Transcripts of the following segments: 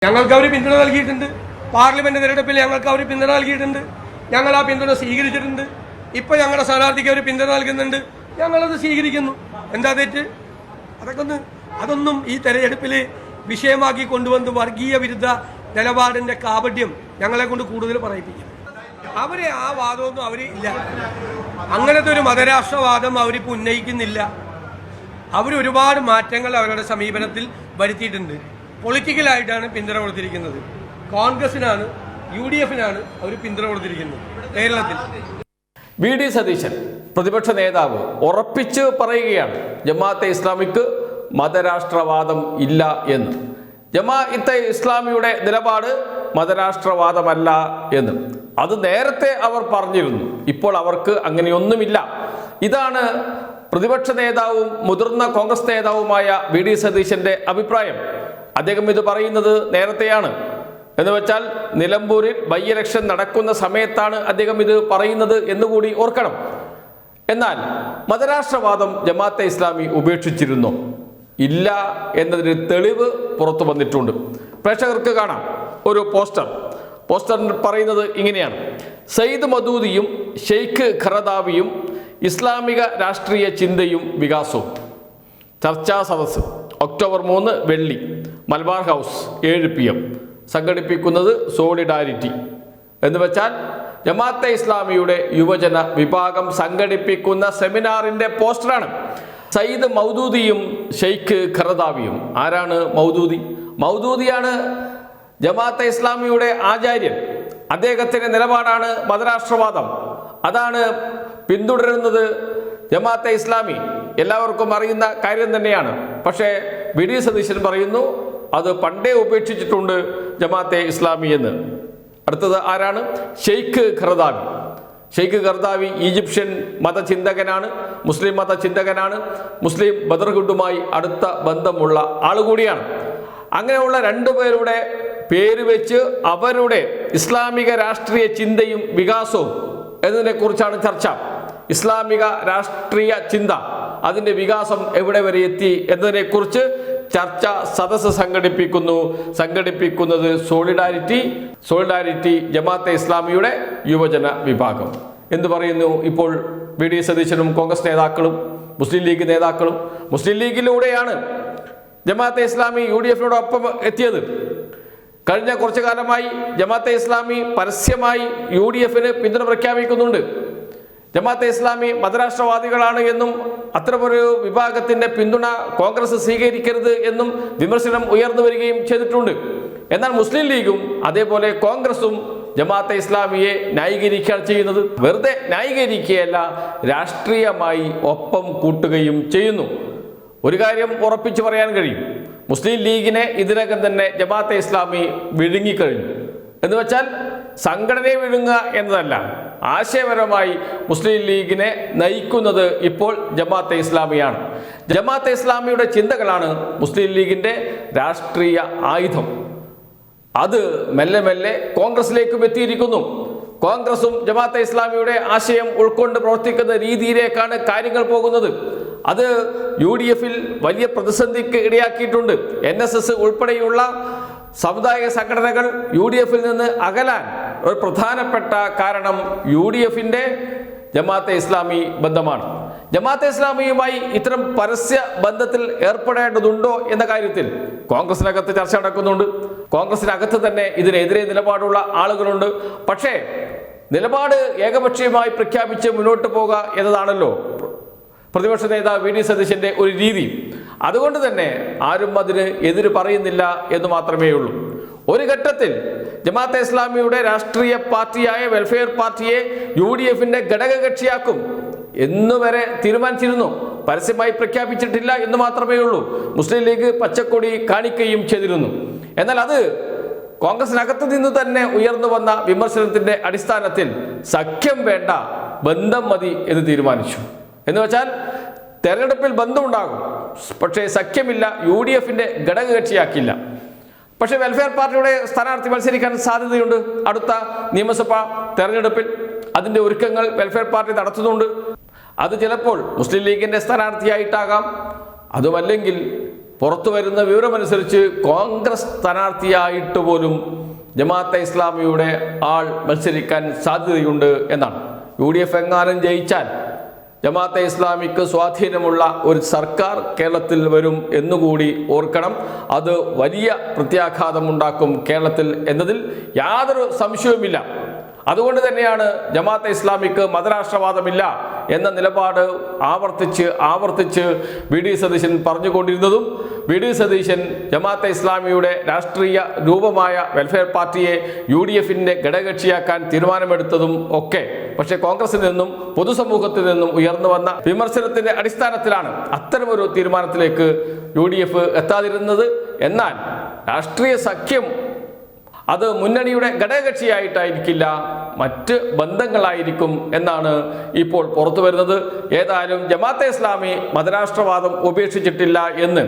ഞങ്ങൾക്ക് അവർ പിന്തുണ നൽകിയിട്ടുണ്ട്. പാർലമെന്റ് തെരഞ്ഞെടുപ്പിൽ ഞങ്ങൾക്ക് അവർ പിന്തുണ നൽകിയിട്ടുണ്ട്. ഞങ്ങൾ ആ പിന്തുണ സ്വീകരിച്ചിട്ടുണ്ട്. ഇപ്പൊ ഞങ്ങളുടെ സ്ഥാനാർത്ഥിക്ക് അവർ പിന്തുണ നൽകുന്നുണ്ട്. ഞങ്ങളത് സ്വീകരിക്കുന്നു. എന്താ തെറ്റ്? അതൊന്നും ഈ തെരഞ്ഞെടുപ്പിൽ വിഷയമാക്കി കൊണ്ടുവന്ന് വർഗീയ വിരുദ്ധ നിലപാടിന്റെ കാപട്യം ഞങ്ങളെ കൊണ്ട് കൂടുതൽ പറയിപ്പിക്കും. അവരെ ആ വാദമൊന്നും അവർ ഇല്ല. അങ്ങനത്തെ ഒരു മതരാഷ്ട്രവാദം അവരിപ്പോൾ ഉന്നയിക്കുന്നില്ല. അവർ ഒരുപാട് മാറ്റങ്ങൾ അവരുടെ സമീപനത്തിൽ വരുത്തിയിട്ടുണ്ട്. പൊളിറ്റിക്കലായിട്ടാണ് പിന്തുണ കൊടുത്തിരിക്കുന്നത്. കോൺഗ്രസിനാണ്, UDFനാണ് അവർ പിന്തുണ കൊടുത്തിരിക്കുന്നത് കേരളത്തിൽ. വി.ഡി. സതീശൻ പ്രതിപക്ഷ നേതാവ് ഉറപ്പിച്ച് പറയുകയാണ് ജമാഅത്തെ ഇസ്ലാമിക്ക് മതരാഷ്ട്രവാദം ഇല്ല എന്ന്. ജമാഅത്തെ ഇസ്ലാമിയുടെ നിലപാട് മതരാഷ്ട്രവാദമല്ല എന്ന് അത് നേരത്തെ അവർ പറഞ്ഞിരുന്നു. ഇപ്പോൾ അവർക്ക് അങ്ങനെയൊന്നുമില്ല. ഇതാണ് പ്രതിപക്ഷ നേതാവും മുതിർന്ന കോൺഗ്രസ് നേതാവുമായ വി.ഡി. സതീശന്റെ അഭിപ്രായം. അദ്ദേഹം ഇത് പറയുന്നത് നേരത്തെയാണ്. എന്ന് വെച്ചാൽ നിലമ്പൂരിൽ ബൈ ഇലക്ഷൻ നടക്കുന്ന സമയത്താണ് അദ്ദേഹം ഇത് പറയുന്നത് എന്നുകൂടി ഓർക്കണം. എന്നാൽ മതരാഷ്ട്രവാദം ജമാഅത്തെ ഇസ്ലാമി ഉപേക്ഷിച്ചിരുന്നോ? ഇല്ല എന്നതിന് തെളിവ് പുറത്തു വന്നിട്ടുണ്ട്. പ്രേക്ഷകർക്ക് കാണാം ഒരു പോസ്റ്ററിൽ പറയുന്നത് ഇങ്ങനെയാണ്: സയ്യിദ് മദൂദിയും ഷെയ്ഖ് ഖറദാവിയും ഇസ്ലാമിക രാഷ്ട്രീയ ചിന്തയും വികാസവും. ചർച്ചാ സദസ്സ് ഒക്ടോബർ 3 വെള്ളി, മലബാർ ഹൗസ് 7 PM. സംഘടിപ്പിക്കുന്നത് സോളിഡാരിറ്റി. എന്ന് വെച്ചാൽ ജമാഅത്തെ ഇസ്ലാമിയുടെ യുവജന വിഭാഗം സംഘടിപ്പിക്കുന്ന സെമിനാറിന്റെ പോസ്റ്ററാണ്. സയ്യിദ് മൗദൂദിയും ഷെയ്ഖ് ഖറദാവിയും. ആരാണ് മൗദൂദി? മൗദൂദിയാണ് ജമാഅത്തെ ഇസ്ലാമിയുടെ ആചാര്യൻ. അദ്ദേഹത്തിന്റെ നിലപാടാണ് മതരാഷ്ട്രവാദം. അതാണ് പിന്തുടരുന്നത് ജമാഅത്തെ ഇസ്ലാമി. എല്ലാവർക്കും അറിയുന്ന കാര്യം തന്നെയാണ്. പക്ഷേ വി.ഡി. സതീശൻ പറയുന്നു അത് പണ്ടേ ഉപേക്ഷിച്ചിട്ടുണ്ട് ജമാഅത്തെ ഇസ്ലാമി എന്ന്. അടുത്തത് ആരാണ്? Sheikh Qaradawi. Sheikh Qaradawi Egyptian മതചിന്തകനാണ്, മുസ്ലിം മതചിന്തകനാണ്. മുസ്ലിം ബ്രദർഹുഡുമായി അടുത്ത ബന്ധമുള്ള ആളുകൂടിയാണ്. അങ്ങനെയുള്ള രണ്ടുപേരുടെ പേര് വെച്ച് അവരുടെ ഇസ്ലാമിക രാഷ്ട്രീയ ചിന്തയും വികാസവും എന്നതിനെക്കുറിച്ചാണ് ചർച്ച. ഇസ്ലാമിക രാഷ്ട്രീയ ചിന്ത, അതിൻ്റെ വികാസം എവിടെ വരെ എത്തി എന്നതിനെക്കുറിച്ച് ചർച്ച സദസ്സ് സംഘടിപ്പിക്കുന്നത് സോളിഡാരിറ്റി ജമാഅത്തെ ഇസ്ലാമിയുടെ യുവജന വിഭാഗം എന്ന് പറയുന്നു. ഇപ്പോൾ വി.ഡി. സതീശനും കോൺഗ്രസ് നേതാക്കളും മുസ്ലിം ലീഗ് നേതാക്കളും, മുസ്ലിം ലീഗിലൂടെയാണ് ജമാഅത്തെ ഇസ്ലാമി UDFനോടൊപ്പം എത്തിയത്. കഴിഞ്ഞ കുറച്ചു കാലമായി ജമാഅത്തെ ഇസ്ലാമി പരസ്യമായി UDFന് പിന്തുണ പ്രഖ്യാപിക്കുന്നുണ്ട്. ജമാഅത്തെ ഇസ്ലാമി മതരാഷ്ട്രവാദികളാണ് എന്നും അത്തരമൊരു വിഭാഗത്തിന്റെ പിന്തുണ കോൺഗ്രസ് സ്വീകരിക്കരുത് എന്നും വിമർശനം ഉയർന്നു വരികയും ചെയ്തിട്ടുണ്ട്. എന്നാൽ മുസ്ലിം ലീഗും അതേപോലെ കോൺഗ്രസും ജമാഅത്തെ ഇസ്ലാമിയെ ന്യായീകരിക്കുകയാണ് ചെയ്യുന്നത്. വെറുതെ ന്യായീകരിക്കുകയല്ല, രാഷ്ട്രീയമായി ഒപ്പം കൂട്ടുകയും ചെയ്യുന്നു. ഒരു കാര്യം ഉറപ്പിച്ചു പറയാൻ കഴിയും: മുസ്ലിം ലീഗിനെ ഇതിനകം തന്നെ ജമാഅത്തെ ഇസ്ലാമി വിഴുങ്ങിക്കഴിഞ്ഞു. എന്ന് വെച്ചാൽ സംഘടനയെ വിഴുങ്ങുക എന്നതല്ല, ആശയപരമായി മുസ്ലിം ലീഗിനെ നയിക്കുന്നത് ഇപ്പോൾ ജമാഅത്തെ ഇസ്ലാമിയാണ്. ജമാഅത്തെ ഇസ്ലാമിയുടെ ചിന്തകളാണ് മുസ്ലിം ലീഗിന്റെ രാഷ്ട്രീയ ആയുധം. അത് മെല്ലെ മെല്ലെ കോൺഗ്രസിലേക്കും എത്തിയിരിക്കുന്നു. കോൺഗ്രസും ജമാഅത്തെ ഇസ്ലാമിയുടെ ആശയം ഉൾക്കൊണ്ട് പ്രവർത്തിക്കുന്ന രീതിയിലേക്കാണ് കാര്യങ്ങൾ പോകുന്നത്. അത് UDFൽ വലിയ പ്രതിസന്ധിക്ക് ഇടയാക്കിയിട്ടുണ്ട്. NSS ഉൾപ്പെടെയുള്ള സമുദായ സംഘടനകൾ UDFൽ നിന്ന് അകലാൻ ഒരു പ്രധാനപ്പെട്ട കാരണം UDFന്റെ ജമാഅത്തെ ഇസ്ലാമി ബന്ധമാണ്. ജമാഅത്തെ ഇസ്ലാമിയുമായി ഇത്തരം പരസ്യ ബന്ധത്തിൽ ഏർപ്പെടേണ്ടതുണ്ടോ എന്ന കാര്യത്തിൽ കോൺഗ്രസിനകത്ത് ചർച്ച നടക്കുന്നുണ്ട്. കോൺഗ്രസിനകത്ത് തന്നെ ഇതിനെതിരെ നിലപാടുള്ള ആളുകളുണ്ട്. പക്ഷേ നിലപാട് ഏകപക്ഷീയമായി പ്രഖ്യാപിച്ച് മുന്നോട്ട് പോകുക എന്നതാണല്ലോ പ്രതിപക്ഷ നേതാവ് വി.ഡി. സതീശന്റെ ഒരു രീതി. അതുകൊണ്ട് തന്നെ ആരും അതിന് എതിര് പറയുന്നില്ല എന്ന് മാത്രമേ ഉള്ളൂ. ഒരു ഘട്ടത്തിൽ ജമാഅത്തെ ഇസ്ലാമിയുടെ രാഷ്ട്രീയ പാർട്ടിയായ വെൽഫെയർ പാർട്ടിയെ UDFന്റെ ഘടകകക്ഷിയാക്കും എന്നുവരെ തീരുമാനിച്ചിരുന്നു. പരസ്യമായി പ്രഖ്യാപിച്ചിട്ടില്ല എന്ന് മാത്രമേ ഉള്ളൂ. മുസ്ലിം ലീഗ് പച്ചക്കൊടി കാണിക്കുകയും ചെയ്തിരുന്നു. എന്നാൽ അത് കോൺഗ്രസിനകത്ത് നിന്ന് തന്നെ ഉയർന്നു വന്ന വിമർശനത്തിന്റെ അടിസ്ഥാനത്തിൽ സഖ്യം വേണ്ട, ബന്ധം മതി എന്ന് തീരുമാനിച്ചു. എന്ന് വെച്ചാൽ തെരഞ്ഞെടുപ്പിൽ ബന്ധമുണ്ടാകും, പക്ഷേ സഖ്യമില്ല, UDFന്റെ ഘടകകക്ഷിയാക്കില്ല. പക്ഷേ വെൽഫെയർ പാർട്ടിയുടെ സ്ഥാനാർത്ഥി മത്സരിക്കാൻ സാധ്യതയുണ്ട് അടുത്ത നിയമസഭാ തെരഞ്ഞെടുപ്പിൽ. അതിൻ്റെ ഒരുക്കങ്ങൾ വെൽഫെയർ പാർട്ടി നടത്തുന്നുണ്ട്. അത് ചിലപ്പോൾ മുസ്ലിം ലീഗിന്റെ സ്ഥാനാർത്ഥിയായിട്ടാകാം, അതുമല്ലെങ്കിൽ പുറത്തു വരുന്ന വിവരമനുസരിച്ച് കോൺഗ്രസ് സ്ഥാനാർത്ഥിയായിട്ട് പോലും ജമാഅത്തെ ഇസ്ലാമിയുടെ ആൾ മത്സരിക്കാൻ സാധ്യതയുണ്ട് എന്നാണ്. UDF എങ്ങാനും ജയിച്ചാൽ ജമാഅത്തെ ഇസ്ലാമിക്ക് സ്വാധീനമുള്ള ഒരു സർക്കാർ കേരളത്തിൽ വരും എന്നുകൂടി ഓർക്കണം. അത് വലിയ പ്രത്യാഘാതമുണ്ടാക്കും കേരളത്തിൽ എന്നതിൽ യാതൊരു സംശയവുമില്ല. അതുകൊണ്ട് തന്നെയാണ് ജമാഅത്തെ ഇസ്ലാമിക്ക് മതരാഷ്ട്രവാദമില്ല എന്ന നിലപാട് ആവർത്തിച്ച് വി ഡി സതീശൻ പറഞ്ഞുകൊണ്ടിരുന്നതും വി ഡി സതീശൻ ജമാഅത്തെ ഇസ്ലാമിയുടെ രാഷ്ട്രീയ രൂപമായ വെൽഫെയർ പാർട്ടിയെ UDFന്റെ ഘടകകക്ഷിയാക്കാൻ തീരുമാനമെടുത്തതും ഒക്കെ പക്ഷേ കോൺഗ്രസിൽ നിന്നും പൊതുസമൂഹത്തിൽ നിന്നും ഉയർന്നു വന്ന വിമർശനത്തിന്റെ അടിസ്ഥാനത്തിലാണ് അത്തരമൊരു തീരുമാനത്തിലേക്ക് UDF എത്താതിരുന്നത്. എന്നാൽ രാഷ്ട്രീയ സഖ്യം അത് മുന്നണിയുടെ ഘടകകക്ഷിയായിട്ടായിരിക്കില്ല, മറ്റ് ബന്ധങ്ങളായിരിക്കും എന്നാണ് ഇപ്പോൾ പുറത്തു വരുന്നത്. ഏതായാലും ജമാഅത്തെ ഇസ്ലാമി മതരാഷ്ട്രവാദം ഉപേക്ഷിച്ചിട്ടില്ല എന്ന്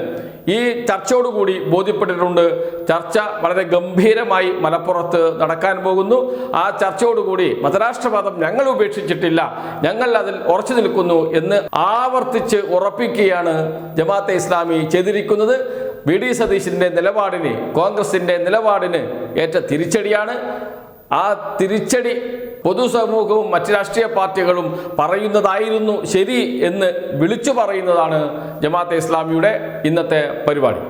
ഈ ചർച്ചയോടുകൂടി ബോധ്യപ്പെട്ടിട്ടുണ്ട്. ചർച്ച വളരെ ഗംഭീരമായി മലപ്പുറത്ത് നടക്കാൻ പോകുന്നു. ആ ചർച്ചയോടുകൂടി മതരാഷ്ട്രവാദം ഞങ്ങൾ ഉപേക്ഷിച്ചിട്ടില്ല, ഞങ്ങൾ അതിൽ ഉറച്ചു നിൽക്കുന്നു എന്ന് ആവർത്തിച്ച് ഉറപ്പിക്കുകയാണ് ജമാഅത്തെ ഇസ്ലാമി ചെയ്തിരിക്കുന്നത്. വി ഡി സതീശന്റെ നിലപാടിന്, കോൺഗ്രസിന്റെ നിലപാടിന് ഏറ്റ തിരിച്ചടിയാണ്. ആ തിരിച്ചടി പൊതുസമൂഹവും മറ്റ് രാഷ്ട്രീയ പാർട്ടികളും പറയുന്നതായിരുന്നു ശരി എന്ന് വിളിച്ചു പറയുന്നതാണ് ജമാഅത്തെ ഇസ്ലാമിയുടെ ഇന്നത്തെ പരിപാടി.